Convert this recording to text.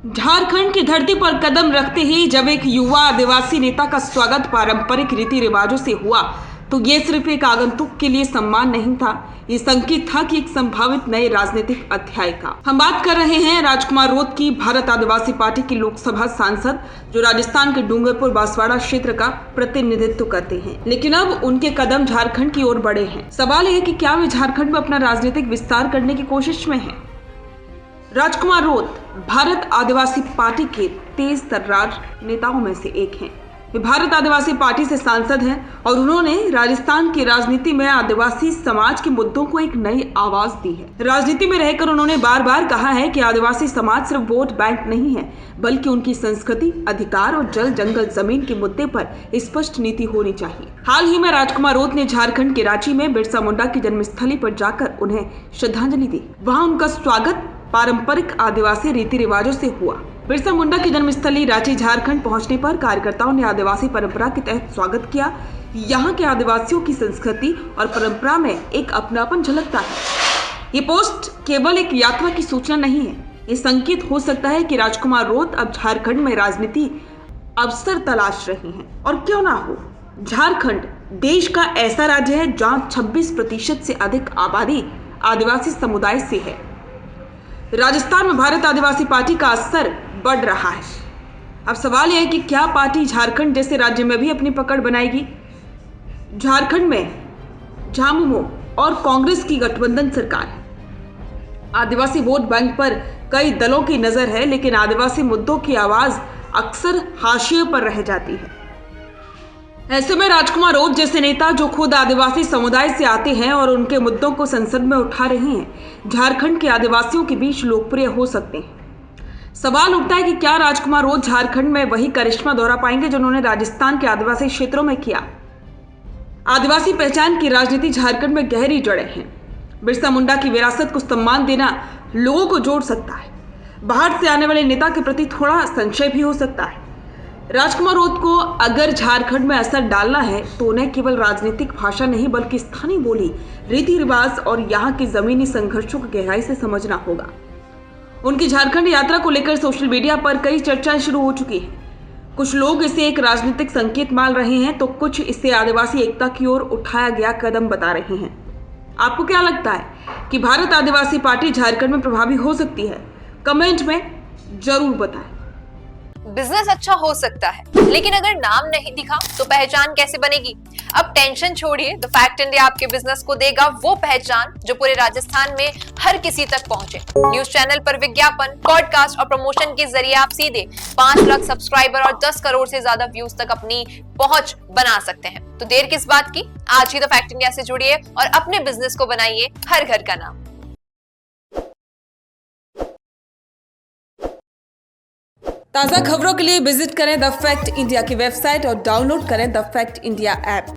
झारखंड की धरती पर कदम रखते ही जब एक युवा आदिवासी नेता का स्वागत पारंपरिक रीति रिवाजों से हुआ तो ये सिर्फ एक आगंतुक के लिए सम्मान नहीं था, ये संकेत था कि एक संभावित नए राजनीतिक अध्याय का। हम बात कर रहे हैं राजकुमार रोत की, भारत आदिवासी पार्टी की लोकसभा सांसद जो राजस्थान के डूंगरपुर बांसवाड़ा क्षेत्र का प्रतिनिधित्व करते हैं। लेकिन अब उनके कदम झारखंड की ओर बढ़े हैं। सवाल यह कि क्या वे झारखंड में अपना राजनीतिक विस्तार करने की कोशिश में हैं? राजकुमार रोत भारत आदिवासी पार्टी के तेज तर्रार नेताओं में से एक हैं। वे भारत आदिवासी पार्टी से सांसद हैं और उन्होंने राजस्थान की राजनीति में आदिवासी समाज के मुद्दों को एक नई आवाज दी है। राजनीति में रहकर उन्होंने बार बार कहा है कि आदिवासी समाज सिर्फ वोट बैंक नहीं है, बल्कि उनकी संस्कृति, अधिकार और जल जंगल जमीन के मुद्दे पर स्पष्ट नीति होनी चाहिए। हाल ही में राजकुमार रोत ने झारखंड के रांची में बिरसा मुंडा की जन्मस्थली पर जाकर उन्हें श्रद्धांजलि दी। वहाँ उनका स्वागत पारंपरिक आदिवासी रीति रिवाजों से हुआ। बिरसा मुंडा की जन्मस्थली रांची झारखंड पहुंचने पर कार्यकर्ताओं ने आदिवासी परंपरा के तहत स्वागत किया। यहाँ के आदिवासियों की संस्कृति और परंपरा में एक अपनापन झलकता है। ये पोस्ट केवल एक यात्रा की सूचना नहीं है, ये संकेत हो सकता है कि राजकुमार रोत अब झारखंड में राजनीति अवसर तलाश रहे हैं। और क्यों ना हो, झारखंड देश का ऐसा राज्य है जहाँ 26% से अधिक आबादी आदिवासी समुदाय से है। राजस्थान में भारत आदिवासी पार्टी का असर बढ़ रहा है। अब सवाल यह है कि क्या पार्टी झारखंड जैसे राज्य में भी अपनी पकड़ बनाएगी? झारखंड में झामुमो और कांग्रेस की गठबंधन सरकार है। आदिवासी वोट बैंक पर कई दलों की नजर है, लेकिन आदिवासी मुद्दों की आवाज अक्सर हाशिए पर रह जाती है। ऐसे में राजकुमार रोत जैसे नेता जो खुद आदिवासी समुदाय से आते हैं और उनके मुद्दों को संसद में उठा रहे हैं, झारखंड के आदिवासियों के बीच लोकप्रिय हो सकते हैं। सवाल उठता है कि क्या राजकुमार रोत झारखंड में वही करिश्मा दोहरा पाएंगे जो उन्होंने राजस्थान के आदिवासी क्षेत्रों में किया? आदिवासी पहचान की राजनीति झारखंड में गहरी जड़ें हैं। बिरसा मुंडा की विरासत को सम्मान देना लोगों को जोड़ सकता है। बाहर से आने वाले नेता के प्रति थोड़ा संशय भी हो सकता है। राजकुमार रोत को अगर झारखंड में असर डालना है तो उन्हें केवल राजनीतिक भाषा नहीं बल्कि स्थानीय बोली, रीति रिवाज और यहाँ के जमीनी संघर्षों को गहराई से समझना होगा। उनकी झारखंड यात्रा को लेकर सोशल मीडिया पर कई चर्चाएं शुरू हो चुकी हैं। कुछ लोग इसे एक राजनीतिक संकेत मान रहे हैं तो कुछ इसे आदिवासी एकता की ओर उठाया गया कदम बता रहे हैं। आपको क्या लगता है कि भारत आदिवासी पार्टी झारखंड में प्रभावी हो सकती है? कमेंट में जरूर बताएं। बिजनेस अच्छा हो सकता है, लेकिन अगर नाम नहीं दिखा तो पहचान कैसे बनेगी? अब टेंशन छोड़िए, द फैक्ट इंडिया आपके बिजनेस को देगा वो पहचान जो पूरे राजस्थान में हर किसी तक पहुंचे। न्यूज चैनल पर विज्ञापन, पॉडकास्ट और प्रमोशन के जरिए आप सीधे 5 लाख सब्सक्राइबर और 10 करोड़ से ज्यादा व्यूज तक अपनी पहुंच बना सकते हैं। तो देर किस बात की, आज ही द फैक्ट इंडिया से जुड़िए और अपने बिजनेस को बनाइए हर घर का नाम। ताज़ा खबरों के लिए विजिट करें द फैक्ट इंडिया की वेबसाइट और डाउनलोड करें द फैक्ट इंडिया ऐप।